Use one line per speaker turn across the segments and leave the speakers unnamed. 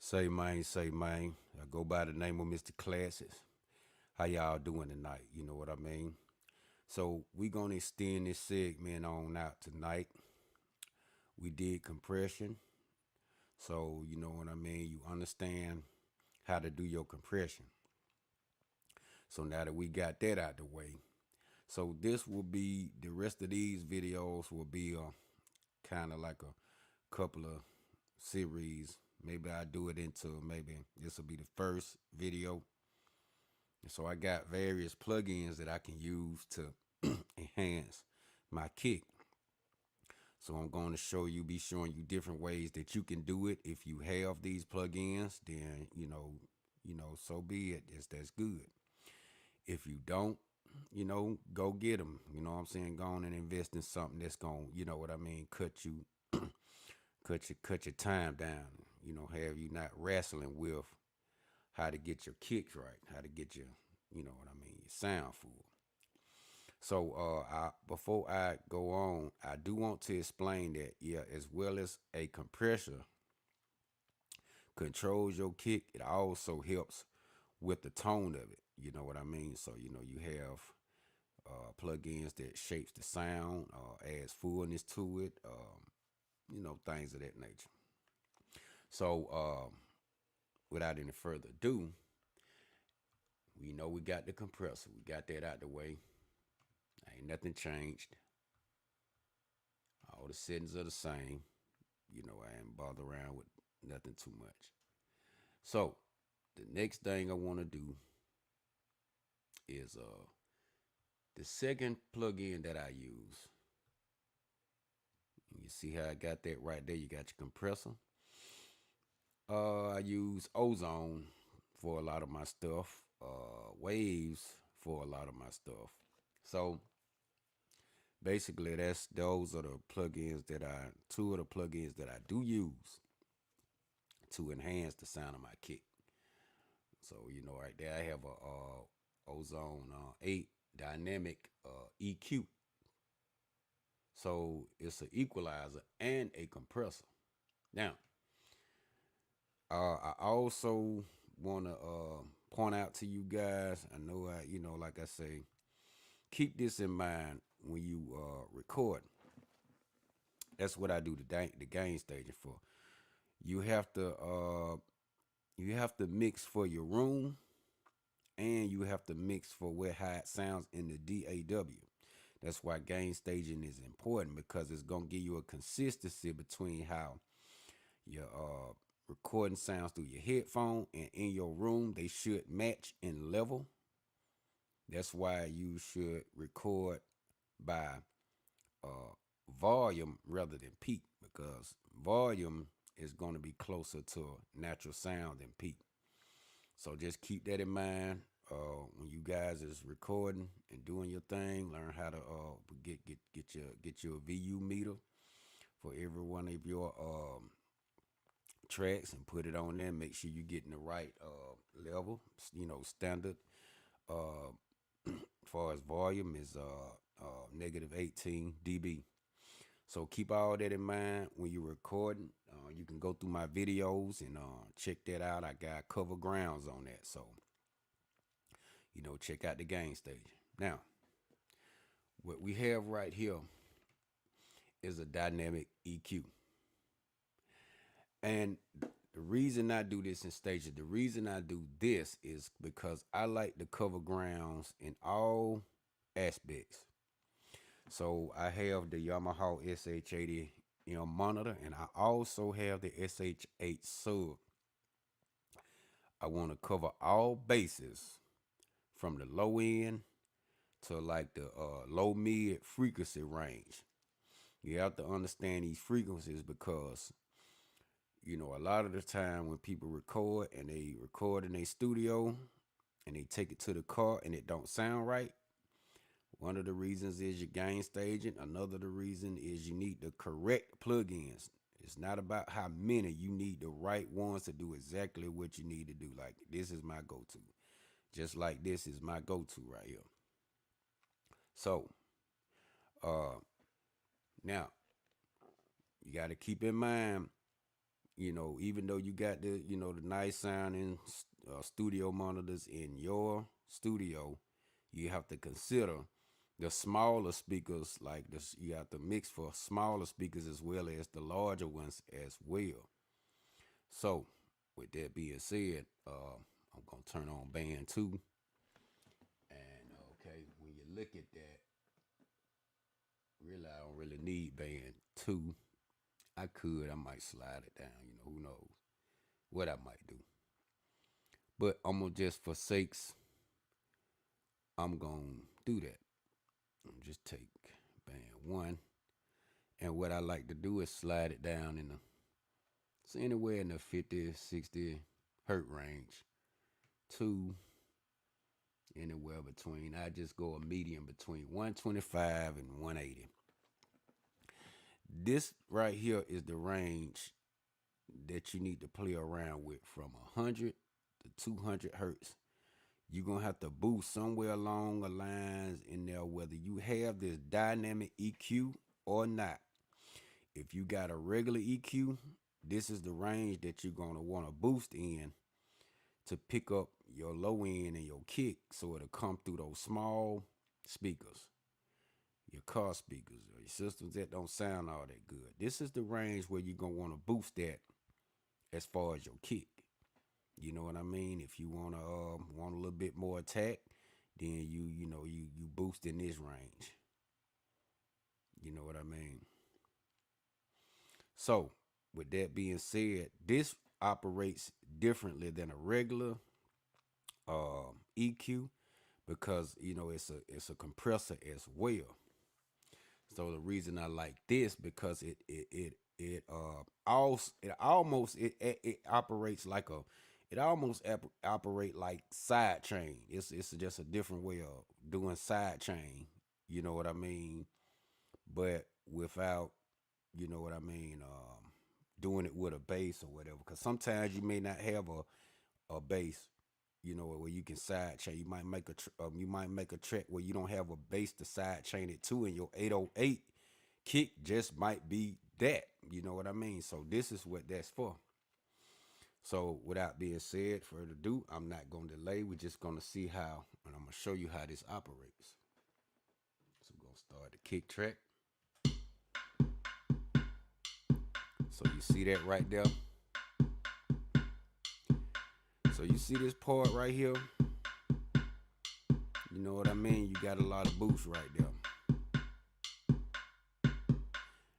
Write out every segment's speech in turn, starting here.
Say man. I go by the name of MisterClassics. How y'all doing tonight? You know what I mean? So we gonna extend this segment on out tonight. We did compression. So you know what I mean? You understand how to do your compression. So now that we got that out the way, so this will be the rest of these videos will be kind of like a couple of series. Maybe I do it into maybe this will be the first video. So I got various plugins that I can use to enhance my kick. So I'm going to be showing you different ways that you can do it. If you have these plugins, then so be it. That's good. If you don't, go get them. You know what I'm saying? Go on and invest in something that's going, you know what I mean, cut your time down. Have you not wrestling with how to get your kicks right, how to get your, you know what I mean, your sound full. So before I go on, I do want to explain that, as well as a compressor controls your kick, it also helps with the tone of it. You know what I mean? So, you have plugins that shapes the sound, adds fullness to it, things of that nature. So, without any further ado, we know we got the compressor. We got that out the way. Ain't nothing changed. All the settings are the same. I ain't bother around with nothing too much. So the next thing I want to do is the second plugin that I use. You see how I got that right there? You got your compressor. I use Ozone for a lot of my stuff. Waves for a lot of my stuff. So basically those are the plugins two of the plugins that I do use to enhance the sound of my kick. So right there I have a Ozone 8 dynamic EQ. So it's an equalizer and a compressor. Now I also want to point out to you guys, I know like I say, keep this in mind when you record. That's what I do the gain staging for. You have to mix for your room, and you have to mix for how it sounds in the DAW. That's why gain staging is important, because it's gonna give you a consistency between how your recording sounds through your headphone and in your room. They should match in level. That's why you should record by volume rather than peak, because volume is going to be closer to natural sound than peak. So just keep that in mind when you guys is recording and doing your thing. Learn how to get your VU meter for every one of your tracks and put it on there. Make sure you're getting the right level, standard. As far as volume is negative 18 dB. So keep all that in mind when you're recording. You can go through my videos and check that out. I got cover grounds on that. So, check out the gain stage. Now, what we have right here is a dynamic EQ. And the reason I do this in stages, the reason I do this is because I like to cover grounds in all aspects. So I have the Yamaha SH80M monitor, and I also have the SH8 sub. I want to cover all bases from the low end to like the low mid frequency range. You have to understand these frequencies, because a lot of the time when people record and they record in a studio and they take it to the car and it don't sound right, one of the reasons is your gain staging. Another the reason is you need the correct plugins. It's not about how many. You need the right ones to do exactly what you need to do. Like this is my go-to. Just like this is my go-to right here. So now you got to keep in mind, even though you got the nice sounding studio monitors in your studio, you have to consider the smaller speakers. Like this, you have to mix for smaller speakers as well as the larger ones as well. So, with that being said, I'm gonna turn on band 2, and okay, when you look at that, really, I don't really need band 2. I might slide it down. Who knows what I might do. But I'm gonna just for sakes, I'm gonna do that. I'm just take band 1, and what I like to do is slide it down it's anywhere in the 50, 60 hertz range. 2, anywhere between. I just go a medium between 125 and 180. This right here is the range that you need to play around with, from 100 to 200 hertz. You're going to have to boost somewhere along the lines in there, whether you have this dynamic EQ or not. If you got a regular EQ, this is the range that you're going to want to boost in to pick up your low end and your kick, so it'll come through those small speakers, your car speakers, or your systems that don't sound all that good. This is the range where you're going to want to boost that as far as your kick. You know what I mean? If you want a little bit more attack, then you boost in this range. You know what I mean? So, with that being said, this operates differently than a regular EQ, because it's a compressor as well. So the reason I like this, because it operates like operate like side chain. It's just a different way of doing side chain. You know what I mean? But without, doing it with a bass or whatever. Because sometimes you may not have a bass, where you can side chain. You might make a track where you don't have a bass to side chain it to, and your 808 kick just might be that. You know what I mean? So this is what that's for. So without being said, further ado, I'm not going to delay. We're just going to see how, and I'm going to show you how this operates. So we're going to start the kick track. So you see that right there? So you see this part right here? You know what I mean? You got a lot of boost right there.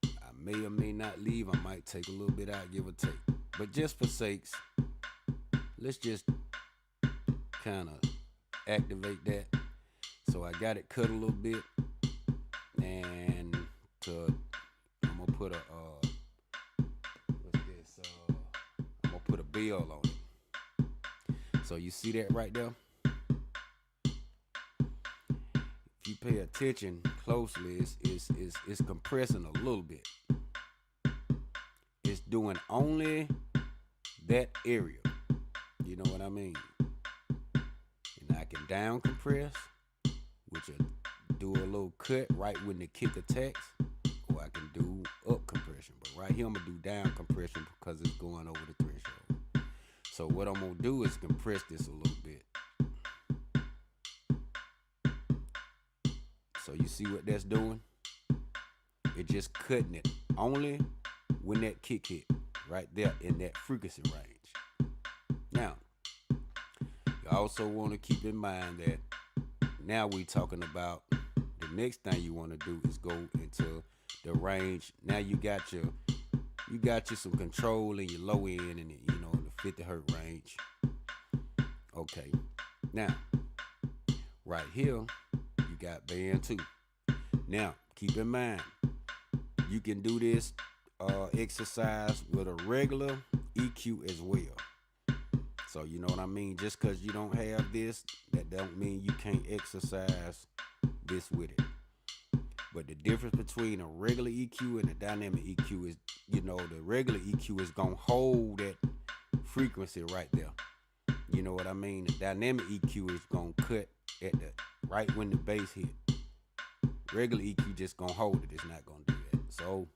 I may or may not leave. I might take a little bit out, give or take. But just for sakes, let's just kind of activate that. So I got it cut a little bit, and I'm gonna put a I'm gonna put a bell on it. So you see that right there? If you pay attention closely, it's compressing a little bit. It's doing only that area. You know what I mean? And I can down compress, which will do a little cut right when the kick attacks, or I can do up compression. But right here I'm gonna do down compression because it's going over the threshold. So what I'm gonna do is compress this a little bit. So you see what that's doing? It's just cutting it only when that kick hit, right there in that frequency range. Now, you also want to keep in mind that now we're talking about the next thing you want to do is go into the range. Now you got you some control in your low end and the 50 hertz range. Okay, now right here you got band 2. Now keep in mind, you can do this exercise with a regular EQ as well. So you know what I mean? Just because you don't have this, that don't mean you can't exercise this with it. But the difference between a regular EQ and a dynamic EQ is, the regular EQ is going to hold that frequency right there. You know what I mean? The dynamic EQ is going to cut at right when the bass hit. Regular EQ just going to hold it. It's not going to do that. So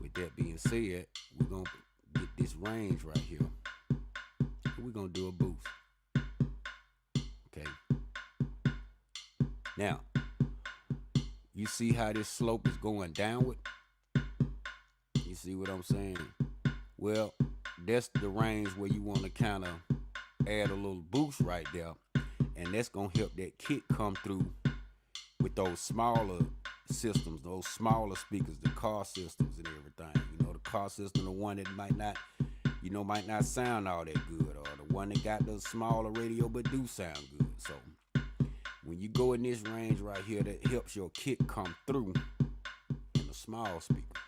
with that being said, we're going to get range right here. We're gonna do a boost. Okay. Now, you see how this slope is going downward? You see what I'm saying? Well, that's the range where you want to kind of add a little boost right there, and that's gonna help that kick come through with those smaller systems, those smaller speakers, the car systems and everything. You know, the car system, the one that might not sound all that good, or the one that got the smaller radio but do sound good. So when you go in this range right here, that helps your kick come through in a small speaker.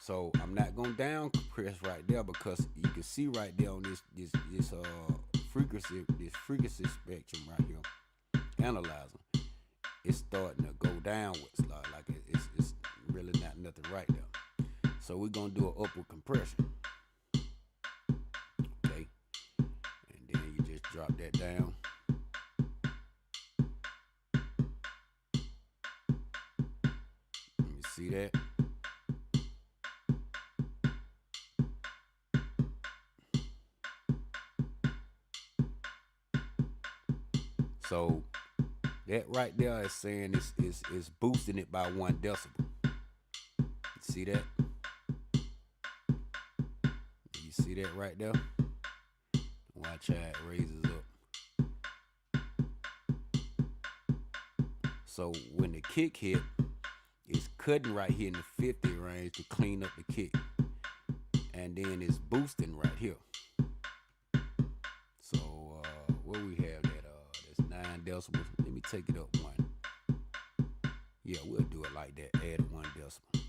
So I'm not gonna down compress right there, because you can see right there on this frequency spectrum right here, analyzer, it's starting to go downwards, like it's really not nothing right there. So we're gonna do an upward compression. Okay, and then you just drop that down. Let me see that. So that right there is saying it's boosting it by 1 decibel. You see that? You see that right there? Watch how it raises up. So when the kick hit, it's cutting right here in the 50 range to clean up the kick. And then it's boosting right here. So what we have that that's 9 decibels. Let me take it up 1. Yeah, we'll do it like that. Add 1 decibel.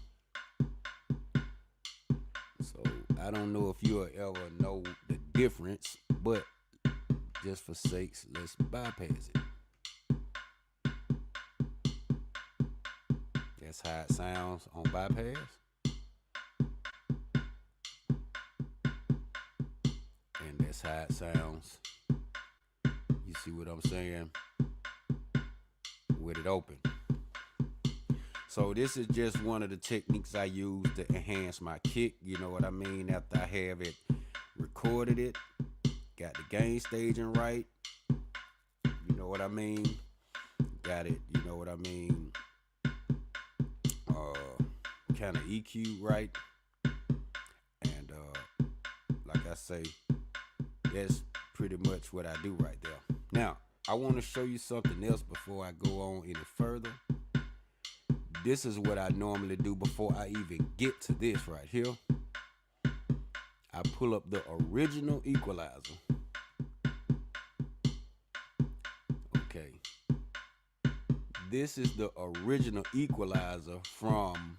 So I don't know if you'll ever know the difference, but just for sakes, let's bypass it. That's how it sounds on bypass. And that's how it sounds. You see what I'm saying? With it open. So this is just one of the techniques I use to enhance my kick. You know what I mean? After I have it recorded it, got the gain staging right. You know what I mean? Got it, you know what I mean? Kind of EQ right. And like I say, that's pretty much what I do right there. Now, I want to show you something else before I go on any further. This is what I normally do before I even get to this right here. I pull up the original equalizer. Okay. This is the original equalizer from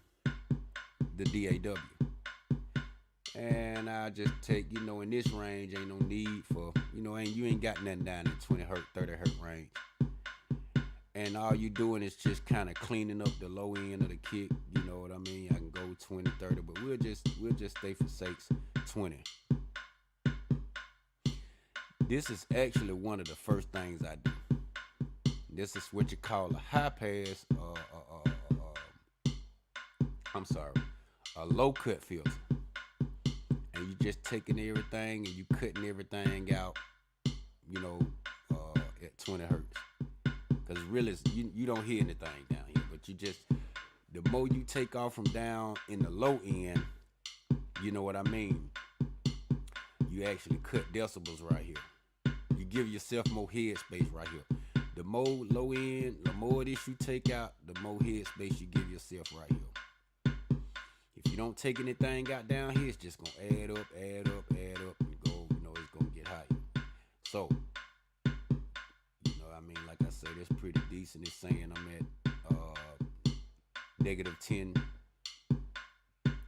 the DAW. And I just take, you know, in this range, ain't no need for, you know, you ain't got nothing down in 20 hertz, 30 hertz range. And all you doing is just kind of cleaning up the low end of the kick. You know what I mean? I can go 20, 30, but we'll just stay for sakes 20. This is actually one of the first things I do. This is what you call a high pass, a low cut filter. And you just taking everything and you cutting everything out, you know, at 20 hertz. Because really, you don't hear anything down here, but you just, the more you take off from down in the low end, you know what I mean? You actually cut decibels right here. You give yourself more head space right here. The more low end, the more of this you take out, the more head space you give yourself right here. If you don't take anything out down here, it's just gonna add up, and go, you know, it's gonna get higher. So, you know, I mean, like I say, that's pretty decent. It's saying I'm at -10.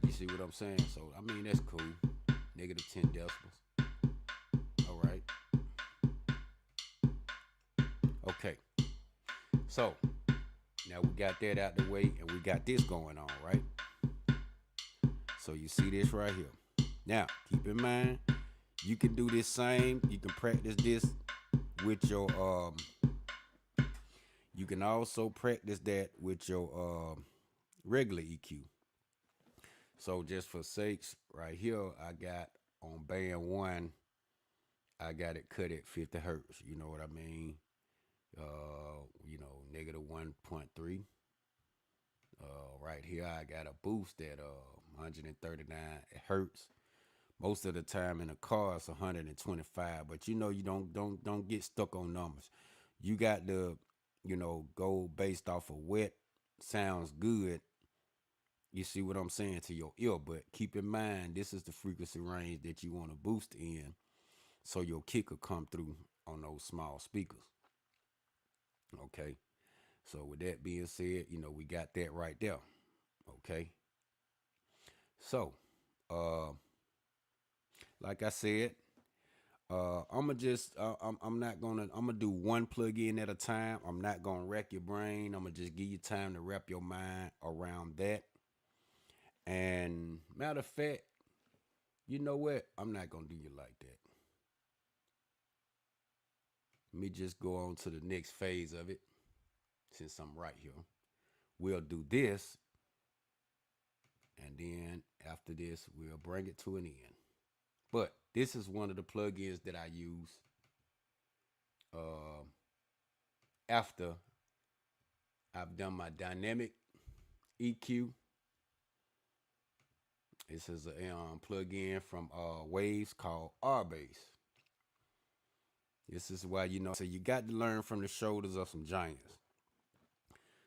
You see what I'm saying? So, I mean, that's cool. -10 decibels. All right. Okay. So, now we got that out the way, and we got this going on, right? So you see this right here. Now, keep in mind, you can do this same. You can practice this with your, you can also practice that with your regular EQ. So just for sakes, right here, I got on band one, I got it cut at 50 hertz. You know what I mean? Negative 1.3. Right here, I got a boost at 139 hertz. Most of the time in a car, it's 125. But you don't get stuck on numbers. You got to, go based off of what sounds good. You see what I'm saying to your ear, but keep in mind this is the frequency range that you want to boost in, so your kick will come through on those small speakers. Okay. So with that being said, we got that right there. Okay. So, uh, like I said, I'm gonna do one plug-in at a time. I'm not gonna wreck your brain. I'm gonna just give you time to wrap your mind around that. And matter of fact, you know what? I'm not gonna do you like that. Let me just go on to the next phase of it, since I'm right here. We'll do this, and then after this, we'll bring it to an end. But this is one of the plugins that I use uh, after I've done my dynamic EQ. This is a plug-in from Waves called R-Bass. This is why, so you got to learn from the shoulders of some giants.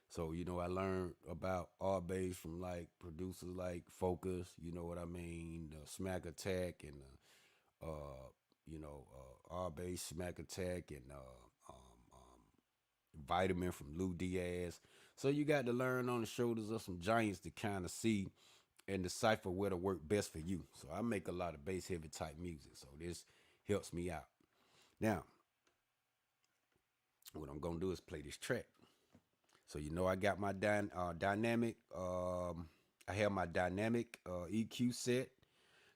So, I learned about R-Bass from like producers like Focus, you know what I mean, the Smack Attack, and R-Bass, Smack Attack, and Vitamin from Lou Diaz. So you got to learn on the shoulders of some giants to kind of see and decipher where to work best for you. So I make a lot of bass heavy type music, so this helps me out. Now, what I'm gonna do is play this track. So I got my dynamic. I have my dynamic EQ set.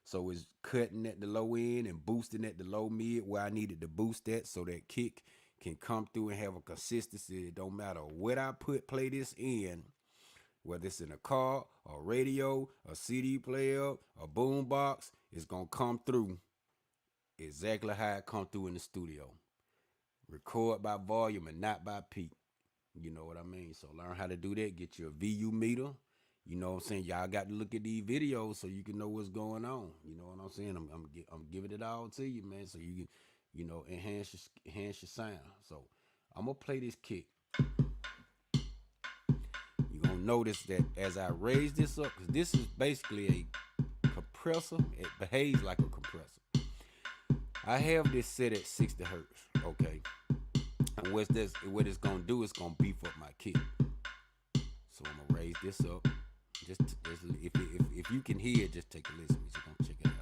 So it's cutting at the low end and boosting at the low mid where I needed to boost that, so that kick can come through and have a consistency. It don't matter what I play this in, whether it's in a car, a radio, a CD player, a boom box, it's gonna come through exactly how it come through in the studio. Record by volume and not by peak. You know what I mean? So learn how to do that. Get your VU meter. You know what I'm saying? Y'all got to look at these videos so you can know what's going on. You know what I'm saying? I'm giving it all to you, man, so you can, enhance your sound. So I'm gonna play this kick. You're gonna notice that as I raise this up, because this is basically a compressor. It behaves like a compressor. I have this set at 60 hertz. Okay. And what it's gonna do, it's gonna beef up my kick. So I'm gonna raise this up. Just if you can hear it, just take a listen. We're just gonna check it out.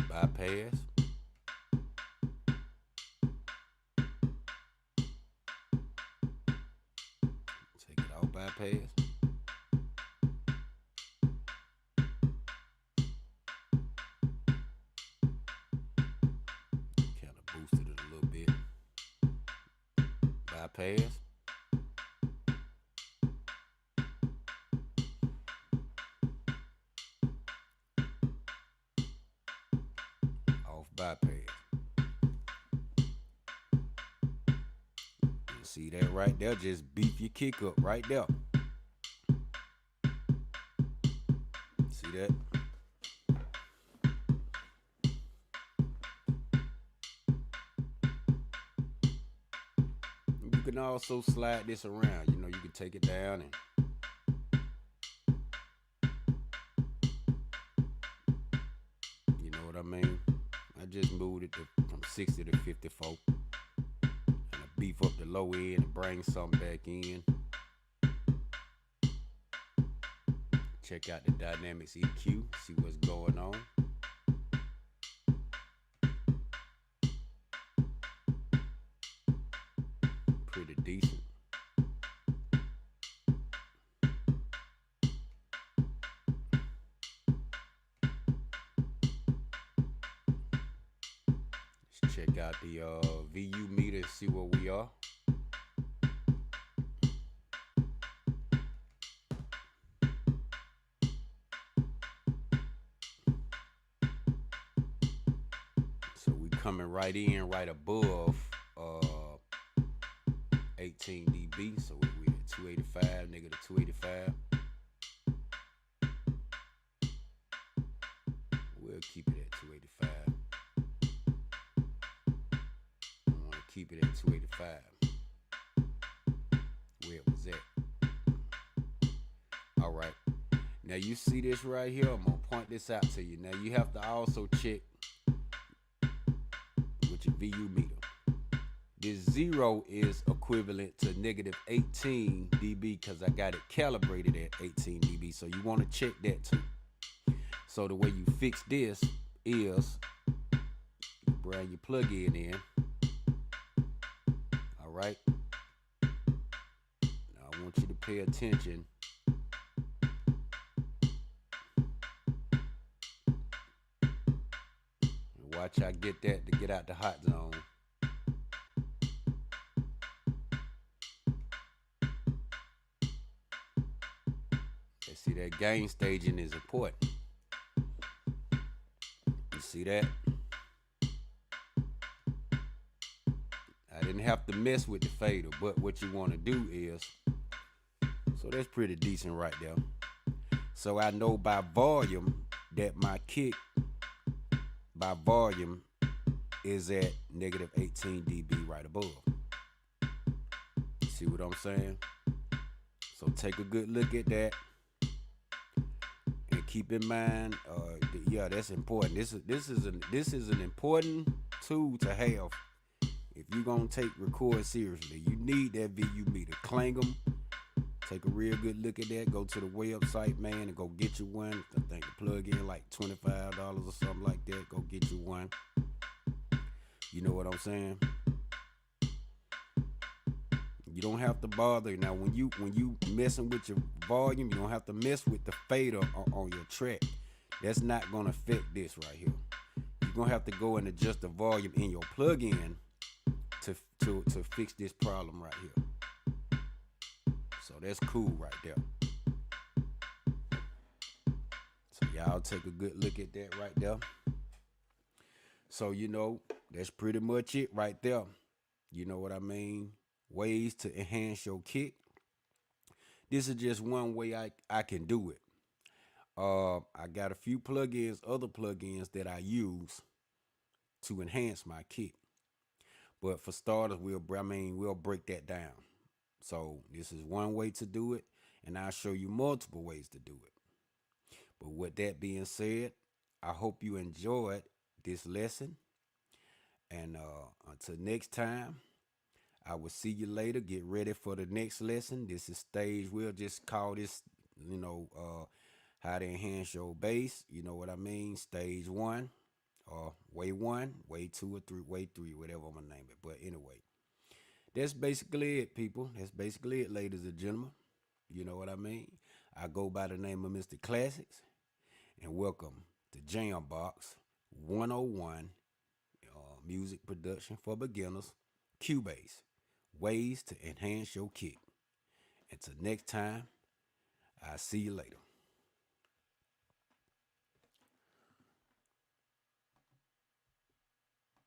Bypass. Take it out, bypass. Kind of boosted it a little bit. Bypass. Off bypass. You see that right there? Just beef your kick up right there. See that? You can also slide this around. You can take it down and you know what I mean? I just moved it from 60 to 54. And I beef up the low end and bring something back in. Check out the Dynamics EQ, see what's going on. Pretty decent. check out the VU meter and see where we are. So we coming right in, right above 18 dB. So we at 285, negative 285. We'll keep it at 285. I want to keep it at 285. Where it was at. All right. Now you see this right here. I'm gonna point this out to you. Now you have to also check with your VU meter. This 0 is equivalent to negative 18 dB because I got it calibrated at 18 dB. So you want to check that too. So the way you fix this is you bring your plug-in in. All right. Now I want you to pay attention. And watch I get that to get out the hot zone. See, that gain staging is important. You see that? I didn't have to mess with the fader, but what you want to do is, so that's pretty decent right there. So I know by volume that my kick by volume is at negative 18 dB right above. See what I'm saying? So take a good look at that. Keep in mind, yeah, that's important. This is an important tool to have if you're gonna take record seriously. You need that VU meter. Clang them. Take a real good look at that. Go to the website, man, and go get you one. I think the plug-in like $25 or something like that. Go get you one. You know what I'm saying? You don't have to bother. Now, when you messing with your volume, you don't have to mess with the fader on your track. That's not gonna affect this right here. You're gonna have to go and adjust the volume in your plug-in to fix this problem right here. So that's cool right there. So y'all take a good look at that right there. So you know, that's pretty much it right there. You know what I mean? Ways to enhance your kick. This is just one way I can do it. I got a few plugins, other plugins that I use to enhance my kick. But for starters, we'll break that down. So this is one way to do it, and I'll show you multiple ways to do it. But with that being said, I hope you enjoyed this lesson. And until next time, I will see you later. Get ready for the next lesson. This is stage. We'll just call this, how to enhance your bass. You know what I mean? Stage 1, or way 1, way 2 or 3, way 3, whatever I'm gonna name it. But anyway, that's basically it, people. That's basically it, ladies and gentlemen. You know what I mean? I go by the name of MisterClassics, and welcome to Jambox 101, music production for beginners, Cubase. Ways to enhance your kick. Until next time, I'll see you later.